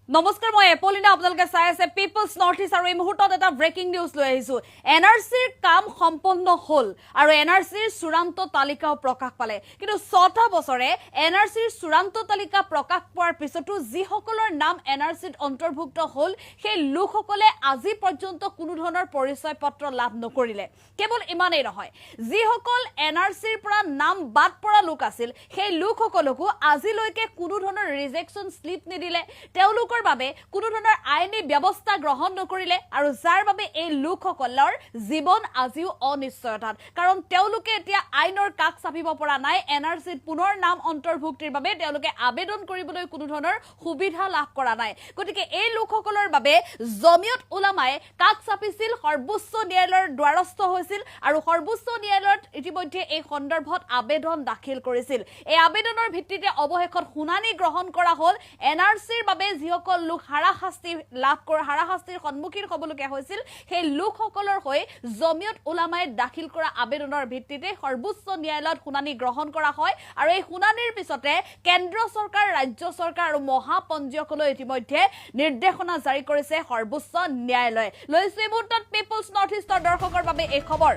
নমস্কাৰ মই এপলিনা আপোনালোকে চাই আছে পিপলছ নৰ্থ ইষ্ট আৰু এই মুহূৰ্তত এটা ব্ৰেকিং নিউজ লৈ আহিছো এনআৰসিৰ কাম সম্পন্ন হল আৰু এনআৰসিৰ চূড়ান্ত তালিকাও প্ৰকাশ পালে কিন্তু ৬টা বছৰে এনআৰসিৰ চূড়ান্ত তালিকা প্ৰকাশ পোৱাৰ পিছতো যিসকলৰ নাম এনআৰসিত অন্তৰ্ভুক্ত হল সেই লোকসকলে আজি পৰ্যন্ত কোনো ধৰণৰ পৰিচয় পত্ৰ লাভ নকৰিলে কেৱল ইমানেই নহয় যিসকল এনআৰসিৰ পৰা নাম বাদ পৰা লোক আছিল সেই লোকসকলকো আজিলৈকে কোনো ধৰণৰ ৰিজেকচন স্লিপ নিদিলে তেওঁলোকৰ বাবে কোনো ধৰণৰ আইনী ব্যৱস্থা গ্ৰহণ নকৰিলে আৰু যাৰ বাবে এই লোকসকলৰ জীৱন আজিও অনিশ্চয়তাত কাৰণ তেওঁলোকে এতিয়া আইনৰ কাষ চাপিব পৰা নাই এনআৰসিত পুনৰ নাম অন্তৰ্ভুক্তিৰ বাবে তেওঁলোকে আবেদন কৰিবলৈ কোনো ধৰণৰ সুবিধা লাভ কৰা নাই গতিকে এই লোকসকলৰ বাবে জমিয়ত উলামাই কাষ চাপিছিল সৰ্বোচ্চ ন্যায়ালয়ৰ দ্বাৰস্থ হৈছিল আৰু সৰ্বোচ্চ ন্যায়ালয়ত ইতিমধ্যে এই সন্দৰ্ভত আবেদন দাখিল কৰিছিল এই আবেদনৰ ভিত্তিতে অৱশেষত শুনানি গ্ৰহণ কৰা হ'ল এনআৰসিৰ বাবে যিসকল লোক হাৰাশাস্তিৰ সন্মুখীন হ'বলগীয়া হৈছিল সেই লোকসকলৰ হৈ জমিয়ত উলামাই দাখিল কৰা আবেদনৰ ভিত্তিতে সৰ্বোচ্চ ন্যায়ালয়ত শুনানি গ্ৰহণ কৰা হয় আৰু এই শুনানিৰ পিছতে কেন্দ্ৰ চৰকাৰ ৰাজ্য চৰকাৰ আৰু মহাপঞ্জীয়কলৈ ইতিমধ্যে নিৰ্দেশনা জাৰি কৰিছে সৰ্বোচ্চ ন্যায়ালয়ে লৈছো এই মুহূৰ্তত পিপলছ নৰ্থ ইষ্টৰ দৰ্শকৰ বাবে এই খবৰ